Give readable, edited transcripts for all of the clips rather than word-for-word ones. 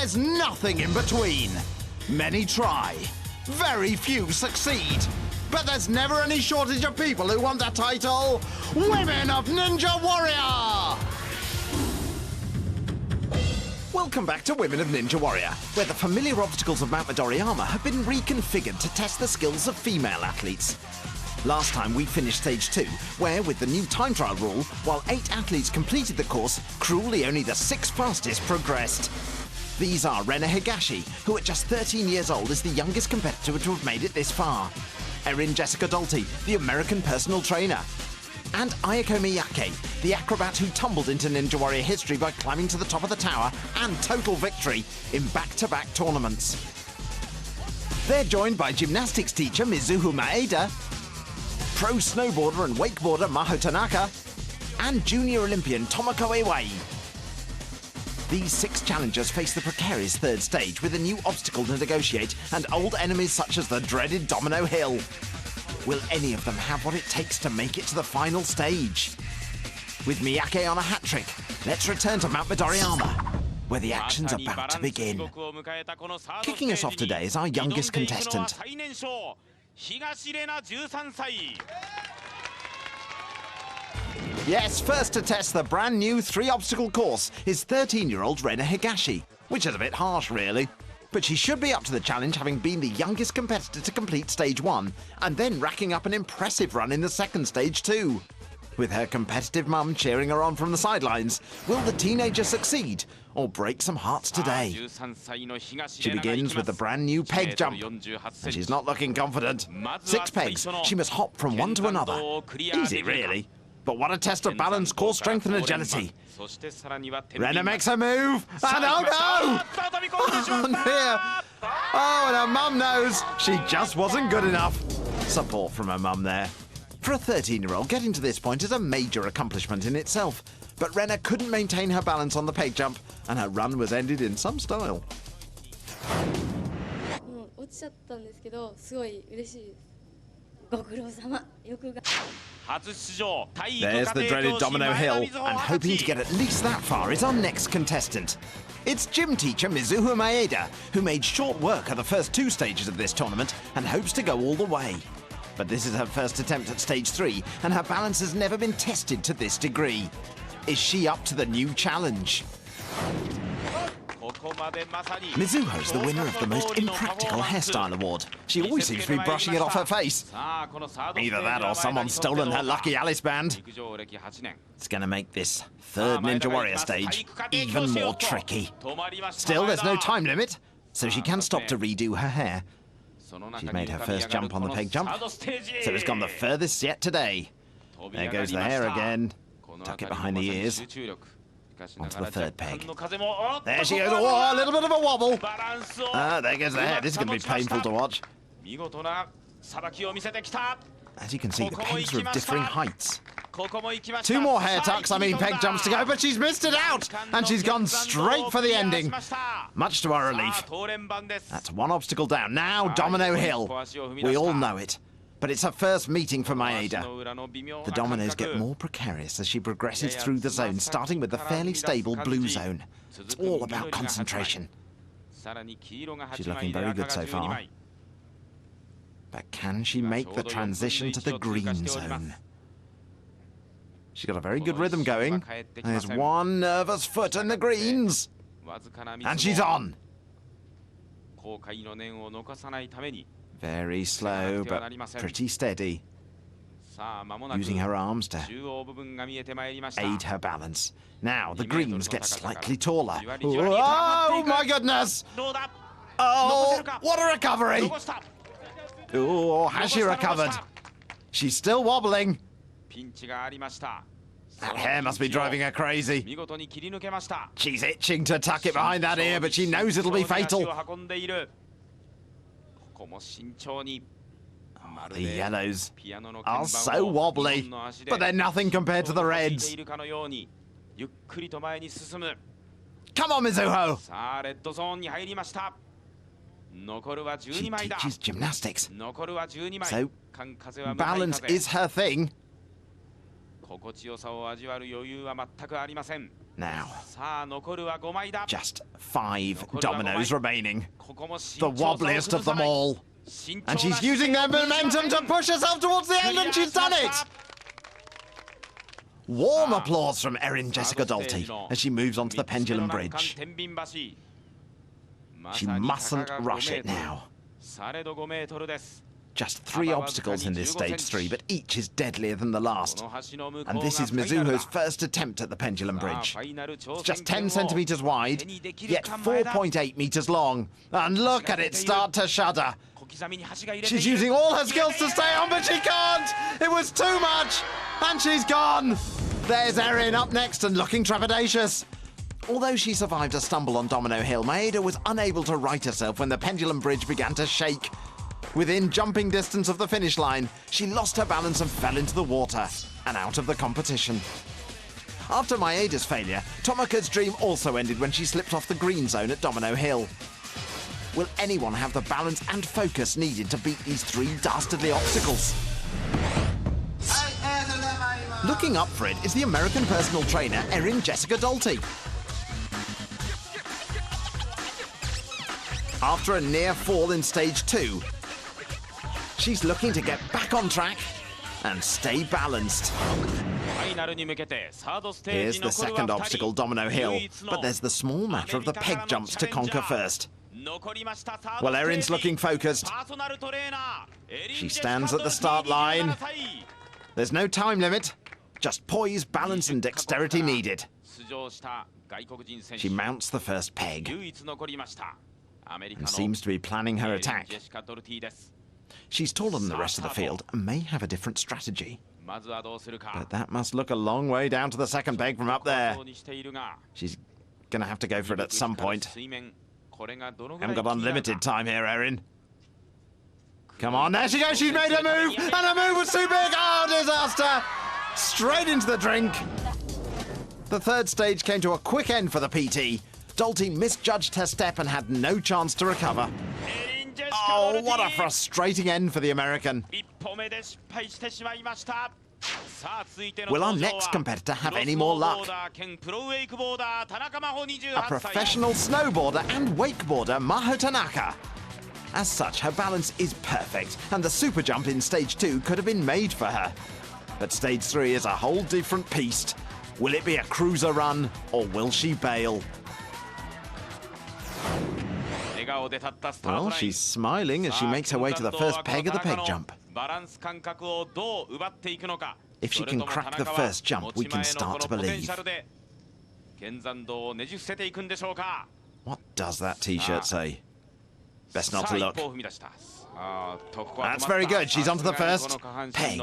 There's nothing in between. Many try, very few succeed. But there's never any shortage of people who want the title Women of Ninja Warrior! Welcome back to Women of Ninja Warrior, where the familiar obstacles of Mount Midoriyama have been reconfigured to test the skills of female athletes. Last time we finished stage 2, where with the new time trial rule, while 8 athletes completed the course, cruelly only the 6 fastest progressed. These are Rena Higashi, who at just 13 years old is the youngest competitor to have made it this far. Erin Jessica Dalty, the American personal trainer. And Ayako Miyake, the acrobat who tumbled into Ninja Warrior history by climbing to the top of the tower and total victory in back-to-back tournaments. They're joined by gymnastics teacher Mizuho Maeda, pro snowboarder and wakeboarder Maho Tanaka, and junior Olympian Tomoko Iwai. These 6 challengers face the precarious 3rd stage with a new obstacle to negotiate and old enemies such as the dreaded Domino Hill. Will any of them have what it takes to make it to the final stage? With Miyake on a hat trick, let's return to Mount Midoriyama, where the action's about to begin. Kicking us off today is our youngest contestant. Yes, first to test the brand new 3-obstacle course is 13-year-old Rena Higashi, which is a bit harsh, really. But she should be up to the challenge, having been the youngest competitor to complete stage 1, and then racking up an impressive run in the 2nd stage too. With her competitive mum cheering her on from the sidelines, will the teenager succeed, or break some hearts today? She begins with the brand new peg jump, and she's not looking confident. 6 pegs, she must hop from one to another. Easy, really. But what a test of balance, core strength and agility. Rena makes a move, and oh no! Oh dear! Oh, and her mum knows she just wasn't good enough. Support from her mum there. For a 13-year-old, getting to this point is a major accomplishment in itself. But Rena couldn't maintain her balance on the peg jump, and her run was ended in some style. There's the dreaded Domino Hill, and hoping to get at least that far is our next contestant. It's gym teacher Mizuho Maeda, who made short work of the first 2 stages of this tournament and hopes to go all the way. But this is her first attempt at stage 3, and her balance has never been tested to this degree. Is she up to the new challenge? Mizuho's the winner of the most impractical hairstyle award. She always seems to be brushing it off her face. Either that or someone's stolen her lucky Alice band. It's going to make this 3rd Ninja Warrior stage even more tricky. Still, there's no time limit, so she can stop to redo her hair. She's made her first jump on the peg jump, so it's gone the furthest yet today. There goes the hair again. Tuck it behind the ears. Onto the 3rd peg. There she goes. Oh, a little bit of a wobble. There goes the hair. This is going to be painful to watch. As you can see, the pegs are of differing heights. 2 more hair tucks, peg jumps to go, but she's missed it out! And she's gone straight for the ending. Much to our relief. That's 1 obstacle down. Now, Domino Hill. We all know it. But it's her first meeting for Maeda. The dominoes get more precarious as she progresses through the zone, starting with the fairly stable blue zone. It's all about concentration. She's looking very good so far. But can she make the transition to the green zone? She's got a very good rhythm going. There's 1 nervous foot in the greens. And she's on. Very slow, but pretty steady. Using her arms to aid her balance. Now, the greens get slightly taller. Oh, my goodness! Oh, what a recovery! Oh, has she recovered? She's still wobbling. That hair must be driving her crazy. She's itching to tuck it behind that ear, but she knows it'll be fatal. The yellows are so wobbly, but they're nothing compared to the reds. Come on, Mizuho! She teaches gymnastics, so balance is her thing. Now, just 5 dominoes remaining. The wobbliest of them all. And she's using their momentum to push herself towards the end, and she's done it! Warm applause from Erin Jessica Dalty as she moves onto the pendulum bridge. She mustn't rush it now. Just 3 obstacles in this stage 3, but each is deadlier than the last. And this is Mizuho's first attempt at the pendulum bridge. It's just 10 centimeters wide, yet 4.8 meters long. And look at it start to shudder. She's using all her skills to stay on, but she can't! It was too much! And she's gone! There's Erin up next and looking trepidatious. Although she survived a stumble on Domino Hill, Maeda was unable to right herself when the pendulum bridge began to shake. Within jumping distance of the finish line, she lost her balance and fell into the water and out of the competition. After Maeda's failure, Tomoka's dream also ended when she slipped off the green zone at Domino Hill. Will anyone have the balance and focus needed to beat these 3 dastardly obstacles? Looking up for it is the American personal trainer, Erin Jessica Dalty. After a near fall in stage 2, she's looking to get back on track and stay balanced. Here's the second obstacle, Domino Hill, but there's the small matter of the peg jumps to conquer first. Well, Erin's looking focused. She stands at the start line. There's no time limit, just poise, balance and dexterity needed. She mounts the first peg and seems to be planning her attack. She's taller than the rest of the field and may have a different strategy. But that must look a long way down to the second peg from up there. She's going to have to go for it at some point. Haven't got unlimited time here, Erin. Come on, there she goes, she's made a move, and her move was too big. Oh, disaster! Straight into the drink. The third stage came to a quick end for the PT. Dalty misjudged her step and had no chance to recover. Oh, what a frustrating end for the American. Will our next competitor have any more luck? A professional snowboarder and wakeboarder, Maho Tanaka. As such, her balance is perfect, and the super jump in stage 2 could have been made for her. But stage 3 is a whole different beast. Will it be a cruiser run, or will she bail? Well, she's smiling as she makes her way to the first peg of the peg jump. If she can crack the first jump, we can start to believe. What does that t-shirt say? Best not to look. That's very good. She's onto the first peg.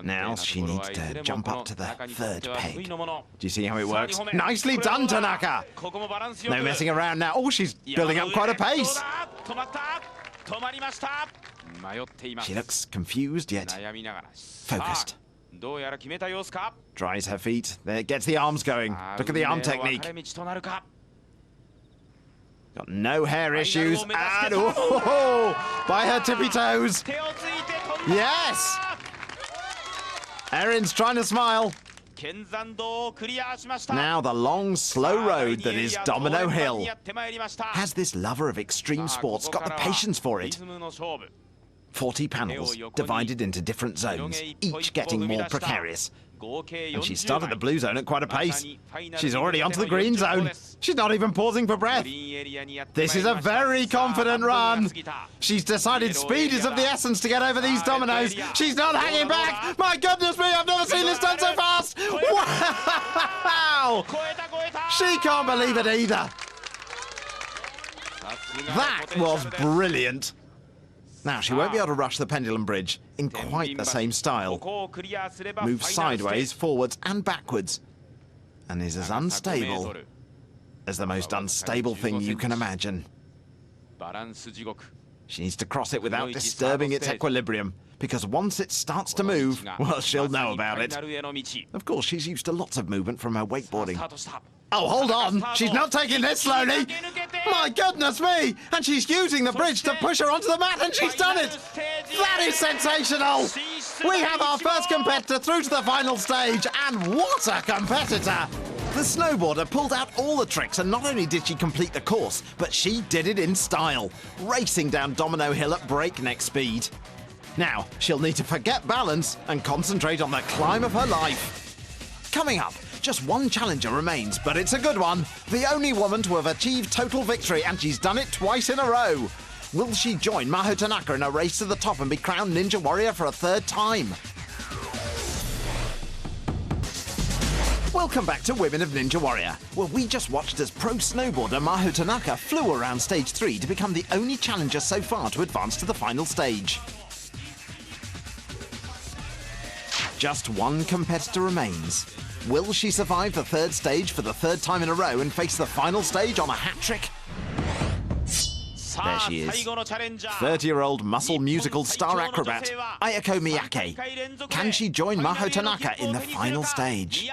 Now she needs to jump up to the third peg. Do you see how it works? Nicely done, Tanaka! No messing around now. Oh, she's building up quite a pace. She looks confused yet focused. Dries her feet. There, gets the arms going. Look at the arm technique. Got no hair issues. And oh, by her tippy toes. Yes! Erin's trying to smile. Now the long, slow road that is Domino Hill. Has this lover of extreme sports got the patience for it? 40 panels, divided into different zones, each getting more precarious. And she started the blue zone at quite a pace. She's already onto the green zone. She's not even pausing for breath. This is a very confident run. She's decided speed is of the essence to get over these dominoes. She's not hanging back. My goodness me, I've never seen this done so fast. Wow! She can't believe it either. That was brilliant. Now, she won't be able to rush the pendulum bridge in quite the same style. Moves sideways, forwards and backwards, and is as unstable as the most unstable thing you can imagine. She needs to cross it without disturbing its equilibrium, because once it starts to move, well, she'll know about it. Of course, she's used to lots of movement from her wakeboarding. Oh, hold on! She's not taking this slowly! My goodness me! And she's using the bridge to push her onto the mat, and she's done it! That is sensational! We have our first competitor through to the final stage, and what a competitor! The snowboarder pulled out all the tricks, and not only did she complete the course, but she did it in style, racing down Domino Hill at breakneck speed. Now, she'll need to forget balance and concentrate on the climb of her life. Coming up, just one challenger remains, but it's a good one. The only woman to have achieved total victory, and she's done it twice in a row. Will she join Maho Tanaka in a race to the top and be crowned Ninja Warrior for a third time? Welcome back to Women of Ninja Warrior, where we just watched as pro snowboarder Maho Tanaka flew around stage 3 to become the only challenger so far to advance to the final stage. Just one competitor remains. Will she survive the third stage for the third time in a row and face the final stage on a hat trick? There she is, 30-year-old muscle musical star acrobat, Ayako Miyake. Can she join Maho Tanaka in the final stage?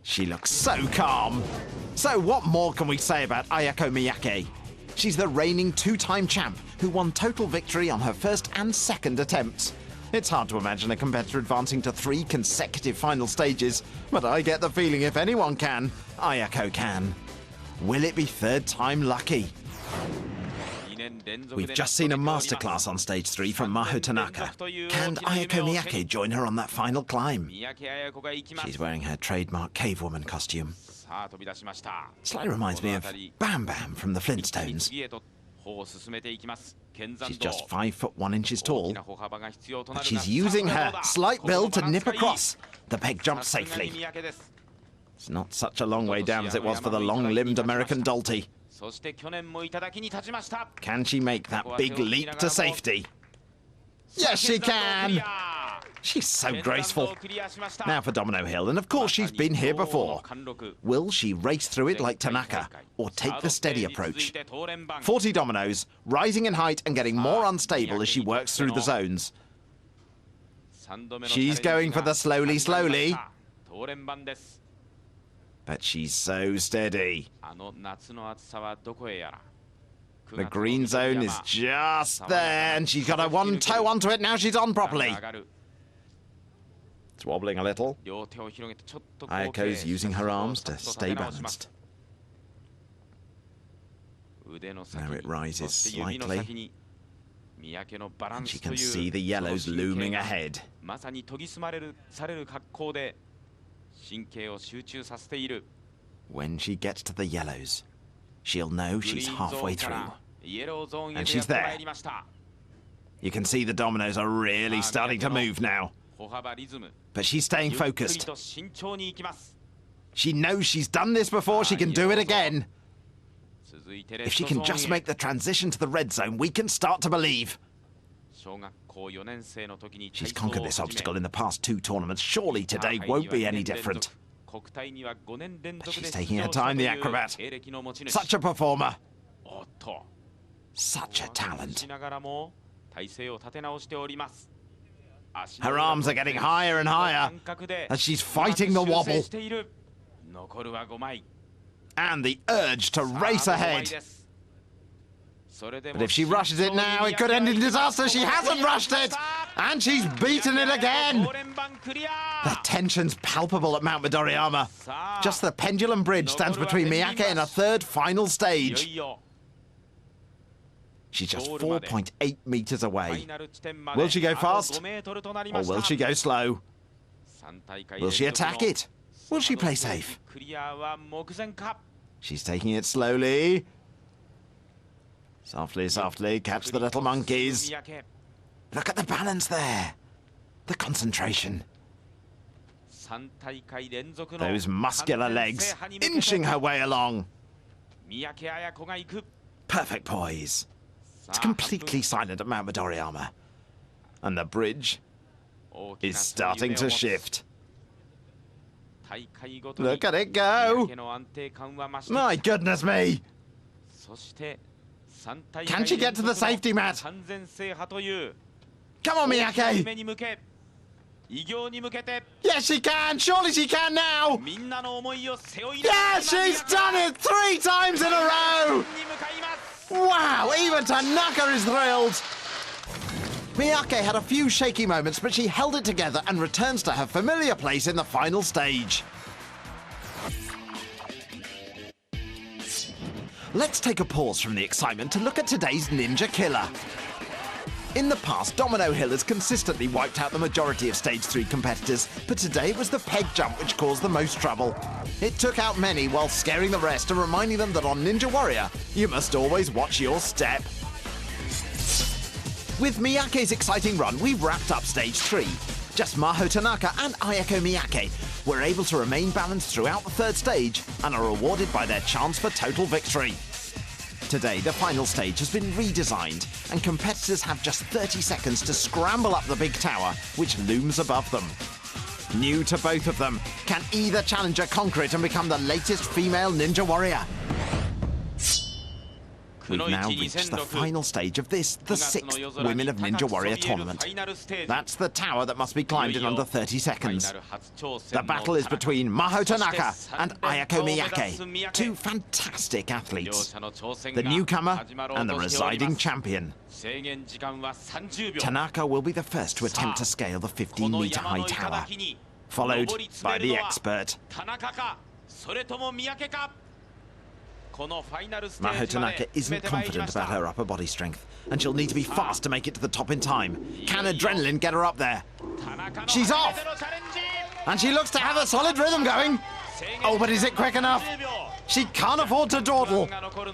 She looks so calm. So what more can we say about Ayako Miyake? She's the reigning two-time champ who won total victory on her first and second attempts. It's hard to imagine a competitor advancing to 3 consecutive final stages, but I get the feeling if anyone can, Ayako can. Will it be third time lucky? We've just seen a masterclass on stage 3 from Maho Tanaka. Can Ayako Miyake join her on that final climb? She's wearing her trademark cavewoman costume. Slightly reminds me of Bam Bam from the Flintstones. She's just 5'1" tall, but she's using her slight build to nip across the peg jump safely. It's not such a long way down as it was for the long-limbed American Dolty. Can she make that big leap to safety? Yes, she can! She's so graceful. Now for Domino Hill, and of course she's been here before. Will she race through it like Tanaka, or take the steady approach? 40 dominoes, rising in height and getting more unstable as she works through the zones. She's going for the slowly, slowly. But she's so steady. The green zone is just there, and she's got her one toe onto it. Now she's on properly. It's wobbling a little. Ayako's using her arms to stay balanced. Now it rises slightly, and she can see the yellows looming ahead. When she gets to the yellows, she'll know she's halfway through. And she's there. You can see the dominoes are really starting to move now. But she's staying focused. She knows she's done this before, she can do it again. If she can just make the transition to the red zone, we can start to believe. She's conquered this obstacle in the past 2 tournaments. Surely today won't be any different. But she's taking her time, the acrobat. Such a performer. Such a talent. Her arms are getting higher and higher as she's fighting the wobble. And the urge to race ahead. But if she rushes it now, it could end in disaster. She hasn't rushed it, and she's beaten it again. The tension's palpable at Mount Midoriyama. Just the pendulum bridge stands between Miyake and a third final stage. She's just 4.8 meters away. Will she go fast, or will she go slow? Will she attack it? Will she play safe? She's taking it slowly. Softly, softly, catch the little monkeys. Look at the balance there. The concentration. Those muscular legs, inching her way along. Perfect poise. It's completely silent at Mount Midoriyama. And the bridge is starting to shift. Look at it go! My goodness me! Can she get to the safety mat? Come on, Miyake! Yes, she can! Surely she can now! Yes, she's done it 3 times in a row! Wow, even Tanaka is thrilled! Miyake had a few shaky moments, but she held it together and returns to her familiar place in the final stage. Let's take a pause from the excitement to look at today's ninja killer. In the past, Domino Hill has consistently wiped out the majority of Stage 3 competitors, but today it was the peg jump which caused the most trouble. It took out many while scaring the rest and reminding them that on Ninja Warrior, you must always watch your step. With Miyake's exciting run, we've wrapped up Stage 3. Just Maho Tanaka and Ayako Miyake were able to remain balanced throughout the third stage and are rewarded by their chance for total victory. Today, the final stage has been redesigned, and competitors have just 30 seconds to scramble up the big tower, which looms above them. New to both of them, can either challenger conquer it and become the latest female Ninja Warrior? We've now reached the final stage of this, the 6th Women of Ninja Warrior tournament. That's the tower that must be climbed in under 30 seconds. The battle is between Maho Tanaka and Ayako Miyake, two fantastic athletes. The newcomer and the residing champion. Tanaka will be the first to attempt to scale the 15-meter high tower, followed by the expert. Maho Tanaka isn't confident about her upper body strength, and she'll need to be fast to make it to the top in time. Can adrenaline get her up there? She's off! And she looks to have a solid rhythm going. Oh, but is it quick enough? She can't afford to dawdle.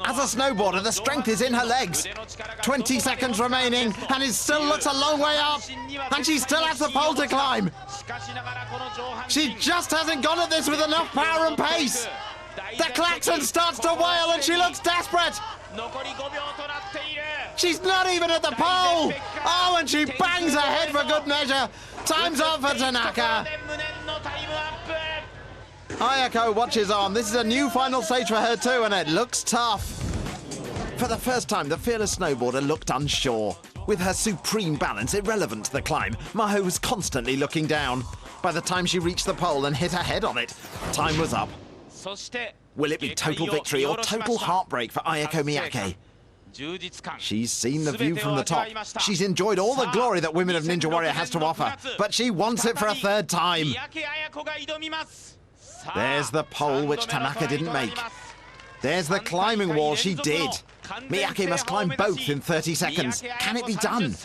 As a snowboarder, the strength is in her legs. 20 seconds remaining, and it still looks a long way up. And she still has the pole to climb. She just hasn't got at this with enough power and pace. The klaxon starts to wail and she looks desperate. She's not even at the pole. Oh, and she bangs her head for good measure. Time's up for Tanaka. Ayako watches on. This is a new final stage for her too, and it looks tough. For the first time, the fearless snowboarder looked unsure. With her supreme balance irrelevant to the climb, Maho was constantly looking down. By the time she reached the pole and hit her head on it, time was up. Will it be total victory or total heartbreak for Ayako Miyake? She's seen the view from the top. She's enjoyed all the glory that Women of Ninja Warrior has to offer, but she wants it for a third time. There's the pole which Tanaka didn't make. There's the climbing wall she did. Miyake must climb both in 30 seconds. Can it be done?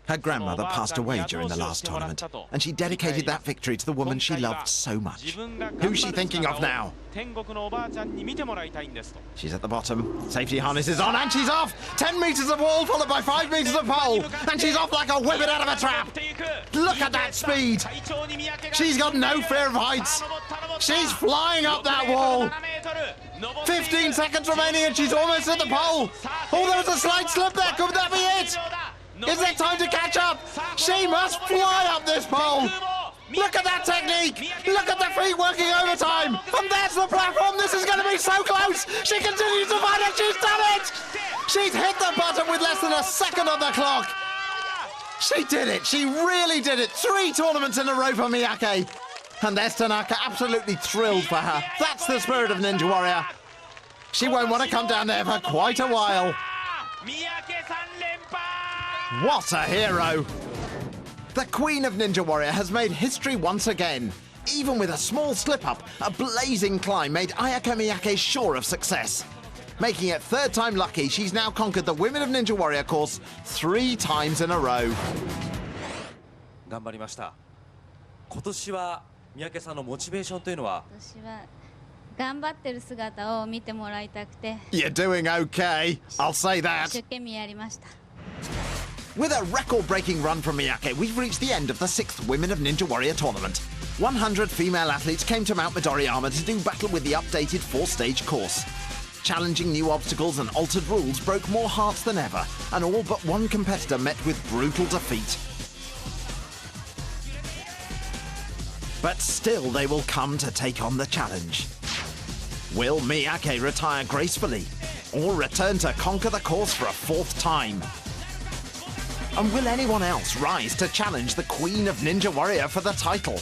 Her grandmother passed away during the last tournament, and she dedicated that victory to the woman she loved so much. Who's she thinking of now? She's at the bottom. Safety harness is on, and she's off! 10 meters of wall followed by 5 meters of pole, and she's off like a whippet out of a trap! Look at that speed! She's got no fear of heights! She's flying up that wall! 15 seconds remaining, and she's almost at the pole! Oh, there was a slight slip there! Could that be it? Is there time to catch up? She must fly up this pole! Look at that technique! Look at the feet working overtime! And there's the platform! This is going to be so close! She continues to fight it! She's done it! She's hit the button with less than a second on the clock! She did it! She really did it! 3 tournaments in a row for Miyake! And there's Tanaka, absolutely thrilled for her. That's the spirit of Ninja Warrior. She won't want to come down there for quite a while. What a hero! The Queen of Ninja Warrior has made history once again. Even with a small slip-up, a blazing climb made Ayako Miyake sure of success. Making it 3rd time lucky, she's now conquered the Women of Ninja Warrior course 3 times in a row. 頑張りました。今年は三宅さんのモチベーションというのは？私は頑張ってる姿を見てもらいたくて。You're doing okay, I'll say that. 一生懸命やりました。 With a record-breaking run from Miyake, we've reached the end of the 6th Women of Ninja Warrior tournament. 100 female athletes came to Mount Midoriyama to do battle with the updated 4-stage course. Challenging new obstacles and altered rules broke more hearts than ever, and all but one competitor met with brutal defeat. But still they will come to take on the challenge. Will Miyake retire gracefully, or return to conquer the course for a 4th time? And will anyone else rise to challenge the Queen of Ninja Warrior for the title?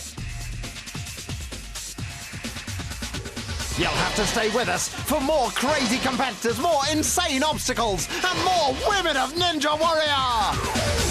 You'll have to stay with us for more crazy competitors, more insane obstacles, and more Women of Ninja Warrior!